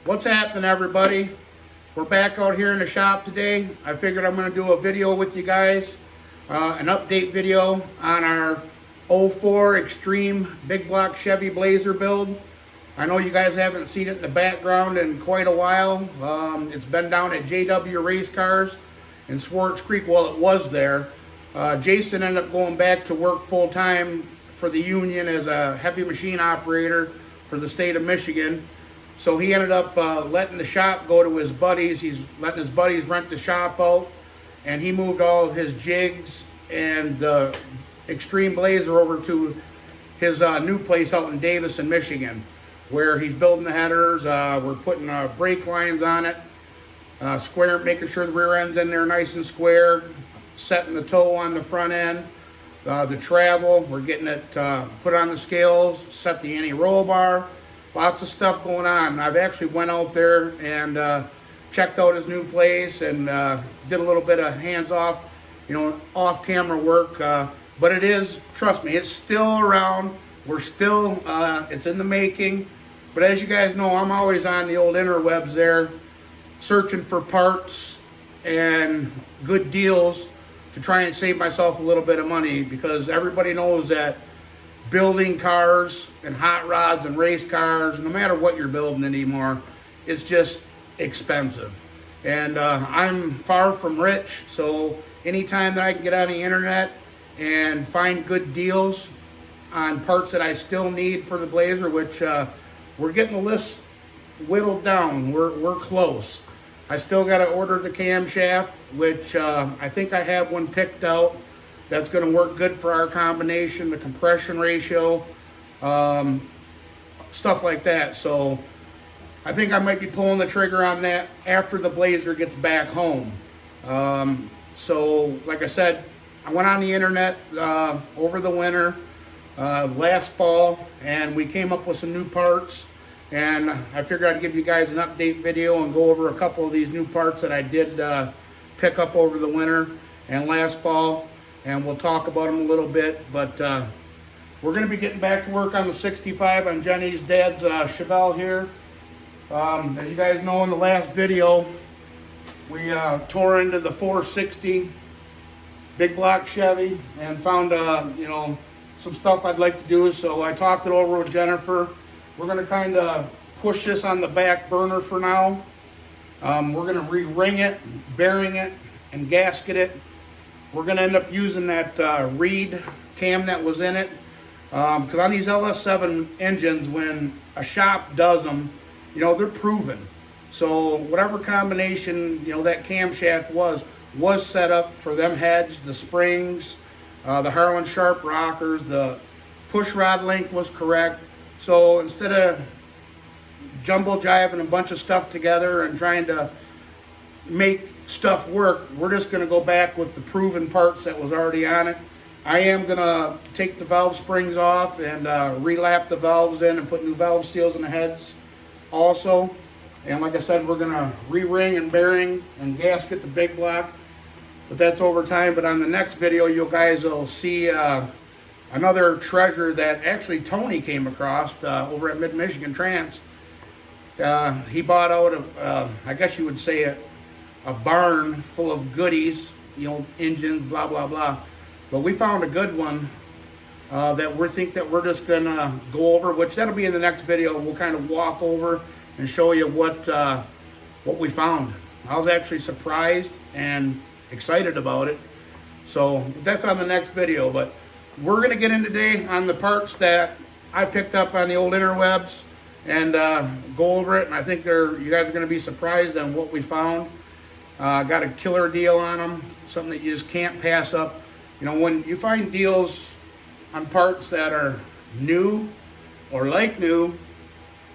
What's happening, everybody? We're back out here in the shop today. I figured I'm going to do a video with you guys, an update video on our '04 Extreme big block Chevy Blazer build. I know you guys haven't seen it in the background in quite a while. It's been down at JW Race Cars in Swartz Creek. Well, it was there. Jason ended up going back to work full-time for the union as a heavy machine operator for the state of Michigan. So he ended up letting the shop go to his buddies. He's letting his buddies rent the shop out, and he moved all of his jigs and the Extreme Blazer over to his new place out in Davison, Michigan, where he's building the headers. We're putting brake lines on it, square, making sure the rear end's in there nice and square, setting the toe on the front end. The travel, we're getting it put on the scales, set the anti-roll bar. Lots of stuff going on. I've actually went out there and checked out his new place and did a little bit of hands-off, off-camera work. But it is, trust me, it's still around. We're still, it's in the making. But as you guys know, I'm always on the old interwebs there, searching for parts and good deals to try and save myself a little bit of money, because everybody knows that building cars and hot rods and race cars, no matter what you're building anymore, it's just expensive. And I'm far from rich, so anytime that I can get on the internet and find good deals on parts that I still need for the Blazer, which we're getting the list whittled down. We're close. I still got to order the camshaft, which I think I have one picked out. That's going to work good for our combination, the compression ratio, stuff like that. So I think I might be pulling the trigger on that after the Blazer gets back home. So like I said, I went on the internet over the winter, last fall, and we came up with some new parts. And I figured I'd give you guys an update video and go over a couple of these new parts that I did pick up over the winter and last fall. And we'll talk about them a little bit. But we're going to be getting back to work on the 65 on Jenny's dad's Chevelle here. As you guys know, in the last video, we tore into the 460 big block Chevy and found some stuff I'd like to do. So I talked it over with Jennifer. We're going to kind of push this on the back burner for now. We're going to re-ring it, bearing it, and gasket it. We're going to end up using that reed cam that was in it. Because on these LS7 engines, when a shop does them, they're proven. So whatever combination, that camshaft was set up for them heads, the springs, the Harlan Sharp rockers, the push rod length was correct. So instead of jumbo jiving a bunch of stuff together and trying to make stuff work, we're just going to go back with the proven parts that was already on it. I am going to take the valve springs off and relap the valves in and put new valve seals in the heads also. And like I said, we're going to re-ring and bearing and gasket the big block. But that's over time. But on the next video, you guys will see another treasure that actually Tony came across over at Mid-Michigan Trans. He bought out of, I guess you would say, a barn full of goodies, engines, blah, blah, blah. But we found a good one that we think that we're just going to go over, which that'll be in the next video. We'll kind of walk over and show you what we found. I was actually surprised and excited about it. So that's on the next video. But we're going to get in today on the parts that I picked up on the old interwebs and go over it. And I think you guys are going to be surprised on what we found. Got a killer deal on them, something that you just can't pass up. When you find deals on parts that are new or like new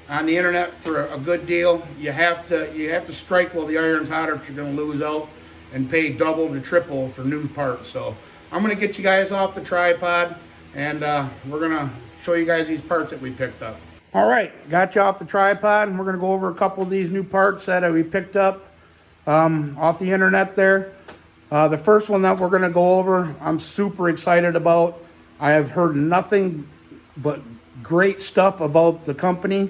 on the internet for a good deal, you have to strike while the iron's hot, or you're going to lose out and pay double to triple for new parts. So I'm going to get you guys off the tripod, and we're going to show you guys these parts that we picked up. All right, got you off the tripod, and we're going to go over a couple of these new parts that we picked up off the internet there. The first one that we're going to go over, I'm super excited about. I have heard nothing but great stuff about the company,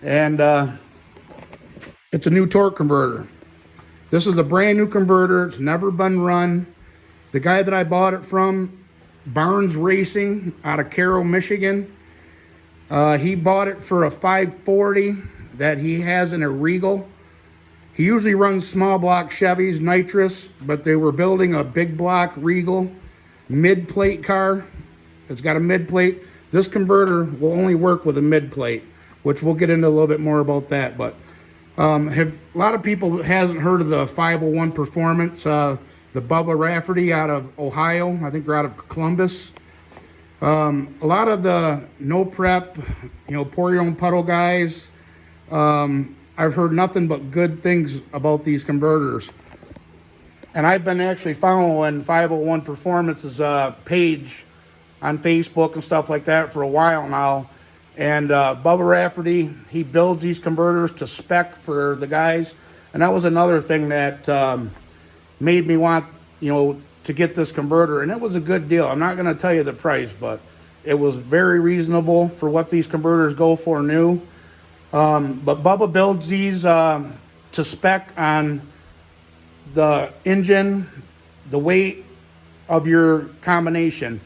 and It's a new torque converter. This is a brand new converter. It's never been run. The guy that I bought it from, Barnes Racing out of Carroll, Michigan, he bought it for a 540 that he has in a Regal. He usually runs small block Chevys, nitrous, but they were building a big block Regal mid-plate car. It's got a mid-plate. This converter will only work with a mid-plate, which we'll get into a little bit more about that. But a lot of people hasn't heard of the 501 Performance, the Bubba Rafferty out of Ohio. I think they're out of Columbus. A lot of the no prep, pour your own puddle guys, I've heard nothing but good things about these converters. And I've been actually following 501 Performance's page on Facebook and stuff like that for a while now. And Bubba Rafferty, he builds these converters to spec for the guys. And that was another thing that made me want, to get this converter. And it was a good deal. I'm not going to tell you the price, but it was very reasonable for what these converters go for new. But Bubba builds these to spec on the engine, the weight of your combination.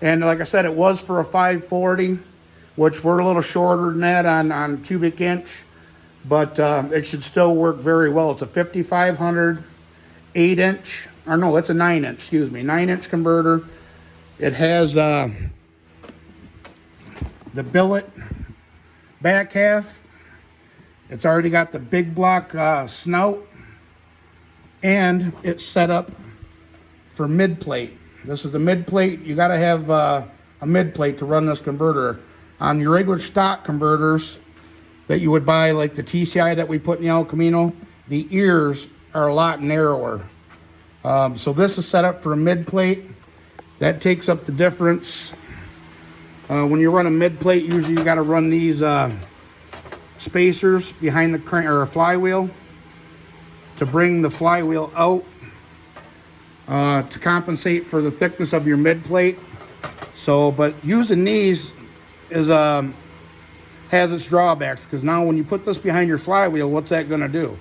And like I said, it was for a 540, which we're a little shorter than that on cubic inch, but it should still work very well. It's a 5500 8-inch, or no, it's a 9-inch, 9-inch converter. It has the billet back half. It's already got the big block snout, and it's set up for mid plate. This is a mid plate. You got to have a mid plate to run this converter. On your regular stock converters that you would buy, like the TCI that we put in the El Camino, the ears are a lot narrower. So this is set up for a mid plate. That takes up the difference. When you run a mid plate, usually you got to run these spacers behind the crank or a flywheel to bring the flywheel out to compensate for the thickness of your mid plate. So, but using these is has its drawbacks, because now when you put this behind your flywheel, what's that going to do?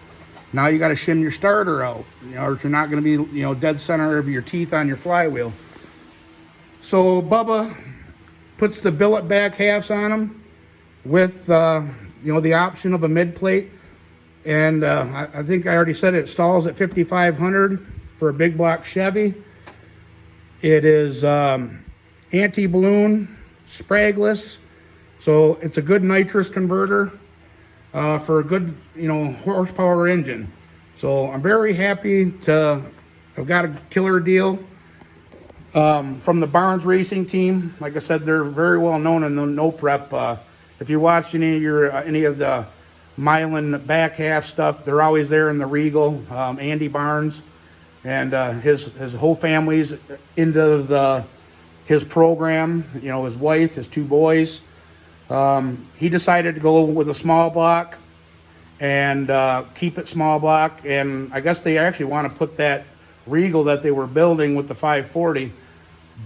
Now you got to shim your starter out, or if you're not going to be dead center of your teeth on your flywheel. So Bubba puts the billet back halves on them with the option of a mid plate, and I think I already said it stalls at 5500 for a big block Chevy. It is anti-balloon, spragless, so it's a good nitrous converter for a good horsepower engine. So I'm very happy to have got a killer deal from the Barnes Racing team. Like I said, they're very well known in the no prep. If you watch any of the Milan back half stuff, they're always there in the Regal. Andy Barnes and his whole family's into his program. His wife, his 2 boys. He decided to go with a small block and keep it small block. And I guess they actually want to put that Regal that they were building with the 540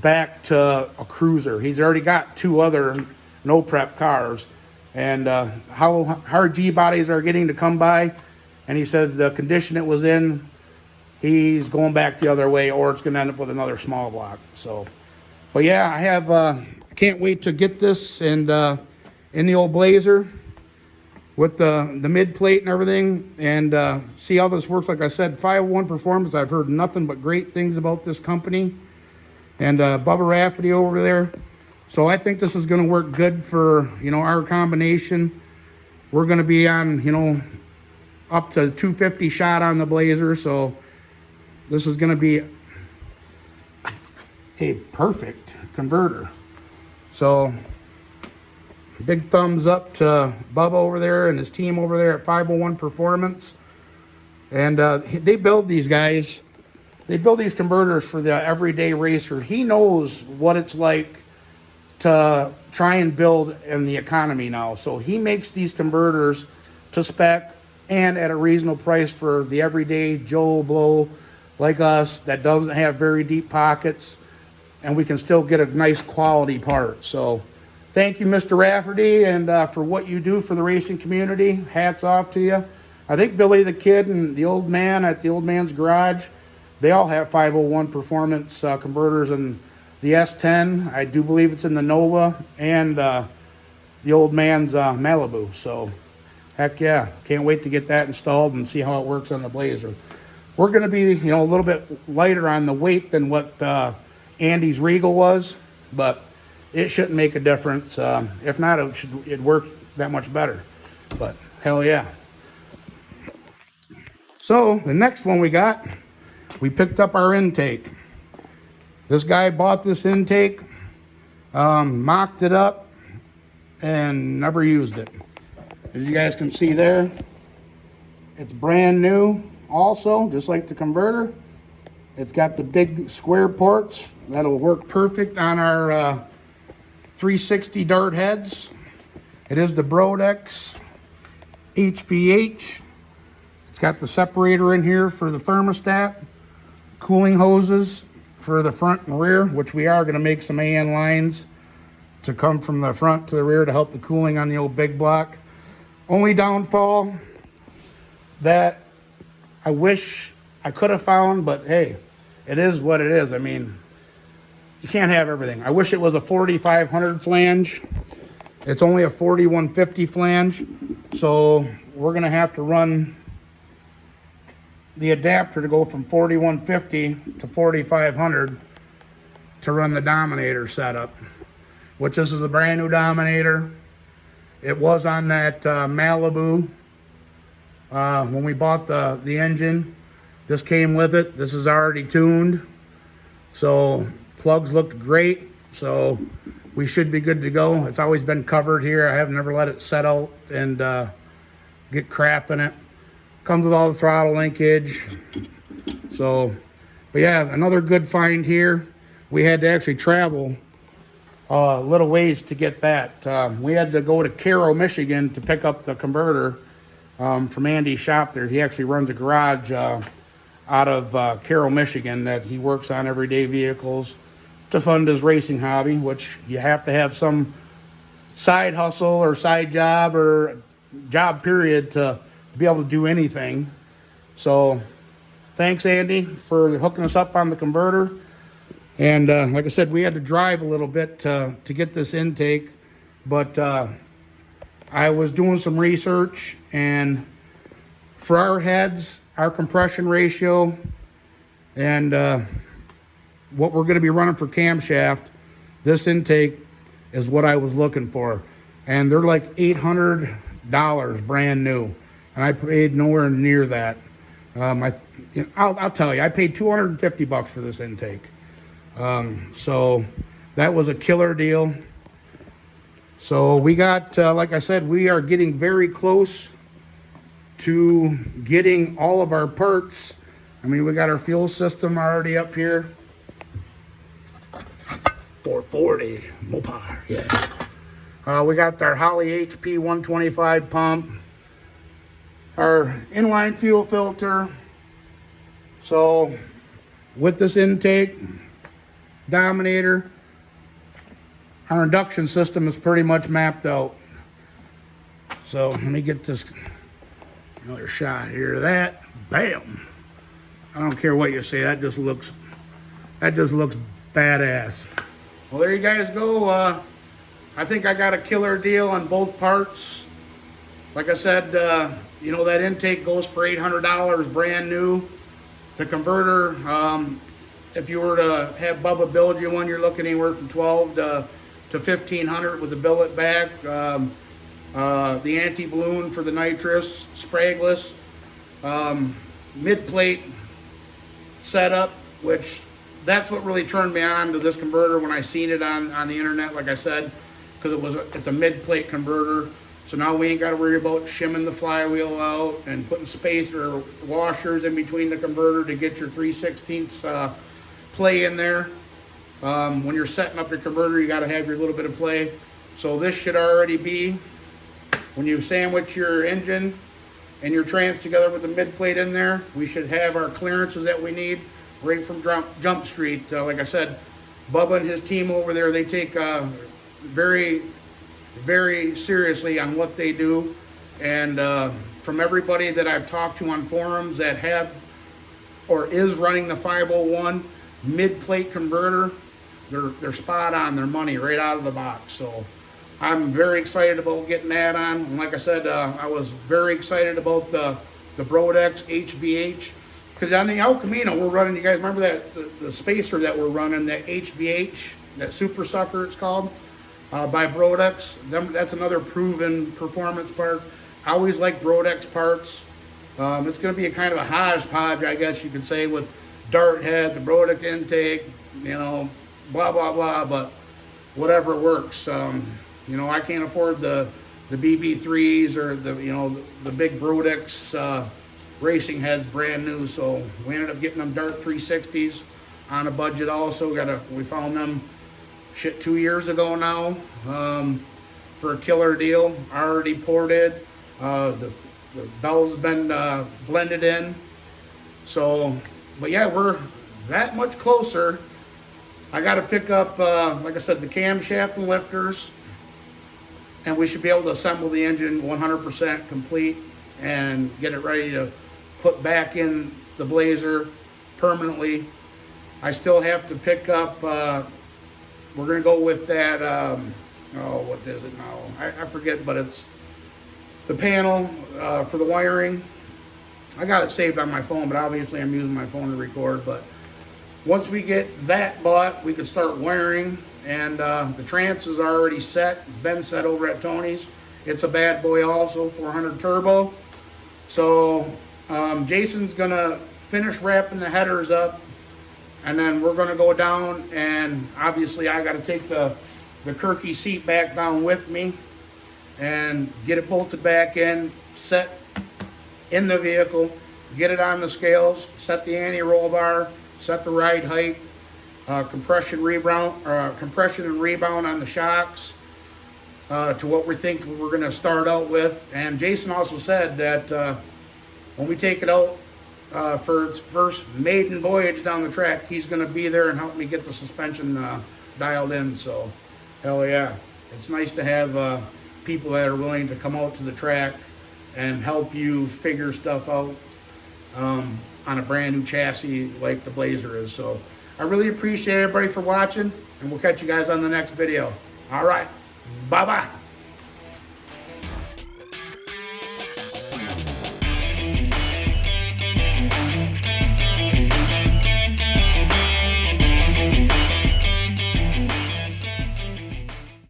back to a cruiser. He's already got 2 other no prep cars, and how hard G bodies are getting to come by. And he said the condition it was in, he's going back the other way, or it's going to end up with another small block. So, but yeah, I have can't wait to get this and in the old Blazer with the mid plate and everything, and see how this works. Like I said, 501 Performance, I've heard nothing but great things about this company, and Bubba Rafferty over there. So I think this is going to work good for our combination. We're going to be on up to 250 shot on the Blazer, so this is going to be a perfect converter. So big thumbs up to Bubba over there and his team over there at 501 Performance. And they build these guys. They build these converters for the everyday racer. He knows what it's like to try and build in the economy now. So he makes these converters to spec and at a reasonable price for the everyday Joe Blow like us that doesn't have very deep pockets, and we can still get a nice quality part. So thank you, Mr. Rafferty, and for what you do for the racing community. Hats off to you. I think Billy the Kid and the old man at the old man's garage, they all have 501 performance converters, and the S10, I do believe it's in the Nova, and the old man's Malibu. So heck yeah, can't wait to get that installed and see how it works on the Blazer. We're going to be, you know, a little bit lighter on the weight than what Andy's Regal was, but it shouldn't make a difference. If not, it'd work that much better. But hell yeah. So the next one we picked up our intake. This guy bought this intake, mocked it up, and never used it. As you guys can see there, it's brand new also, just like the converter. It's got the big square ports that'll work perfect on our 360 dart heads. It is the brodix HVH. It's got the separator in here for the thermostat, cooling hoses for the front and rear, which we are going to make some AN lines to come from the front to the rear to help the cooling on the old big block. Only downfall that I wish I could have found, but hey, it is what it is. I mean, you can't have everything. I wish it was a 4500 flange. It's only a 4150 flange, so we're going to have to run the adapter to go from 4150 to 4500 to run the Dominator setup, which this is a brand new Dominator. It was on that Malibu when we bought the engine. This came with it. This is already tuned, so plugs looked great, so we should be good to go. It's always been covered here. I have never let it set out and get crap in it. Comes with all the throttle linkage. So, but yeah, another good find here. We had to actually travel a little ways to get that. We had to go to Cairo, Michigan to pick up the converter from Andy's shop there. He actually runs a garage out of Cairo, Michigan that he works on everyday vehicles to fund his racing hobby, which you have to have some side hustle or side job or job period to be able to do anything. So thanks, Andy, for hooking us up on the converter. And like I said, we had to drive a little bit to get this intake, but I was doing some research, and for our heads, our compression ratio, and what we're going to be running for camshaft, this intake is what I was looking for. And they're like $800 brand new, and I paid nowhere near that. I'll tell you, I paid $250 for this intake. So that was a killer deal. So we got, like I said, we are getting very close to getting all of our parts. I mean, we got our fuel system already up here. 440 Mopar, yeah. We got our Holley HP 125 pump, our inline fuel filter. So with this intake, Dominator, our induction system is pretty much mapped out. So let me get this, another shot here of that. Bam! I don't care what you say, that just looks badass. Well, there you guys go. I think I got a killer deal on both parts. Like I said, you know, that intake goes for $800 brand new. The converter, if you were to have Bubba build you one, you're looking anywhere from $1,200 to $1,500 with the billet back. The anti-balloon for the nitrous, spragless, mid-plate setup, which that's what really turned me on to this converter when I seen it on the internet, like I said, because it's a mid-plate converter. So now we ain't got to worry about shimming the flywheel out and putting spacer washers in between the converter to get your 3/16 play in there. When you're setting up your converter, you got to have your little bit of play. So this should already be, when you sandwich your engine and your trans together with the mid plate in there, we should have our clearances that we need right from Jump Street. Like I said, Bubba and his team over there, they take very, very seriously on what they do. And from everybody that I've talked to on forums that have or is running the 501 mid-plate converter, they're spot on their money right out of the box. So I'm very excited about getting that on. And like I said, I was very excited about the brodix HVH, because on the El Camino we're running, you guys remember that the spacer that we're running, the HVH, that super sucker it's called, by brodix. That's another proven performance part. I always like brodix parts. It's going to be a kind of a hodgepodge, I guess you could say, with dart head, the brodix intake, you know, blah blah blah, but whatever works. You know, I can't afford the BB3s or the big brodix racing heads brand new, so we ended up getting them dart 360s on a budget. Also we found them shit 2 years ago now, for a killer deal, already ported. The bells have been blended in. So, but yeah, we're that much closer. I got to pick up, like I said, the camshaft and lifters, and we should be able to assemble the engine 100% complete and get it ready to put back in the Blazer permanently. I still have to pick up, we're going to go with that, what is it now? I forget, but it's the panel for the wiring. I got it saved on my phone, but obviously I'm using my phone to record. But once we get that bought, we can start wiring. And the trans is already set. It's been set over at Tony's. It's a bad boy also, 400 turbo. So Jason's gonna finish wrapping the headers up, and then we're gonna go down, and obviously I gotta take the Kirky seat back down with me and get it bolted back in, set in the vehicle, get it on the scales, set the anti-roll bar, set the ride height, compression and rebound on the shocks, to what we think we're going to start out with. And Jason also said that when we take it out for its first maiden voyage down the track, he's going to be there and help me get the suspension dialed in. So hell yeah, it's nice to have people that are willing to come out to the track and help you figure stuff out on a brand new chassis like the Blazer is. So I really appreciate everybody for watching, and we'll catch you guys on the next video. All right, bye-bye.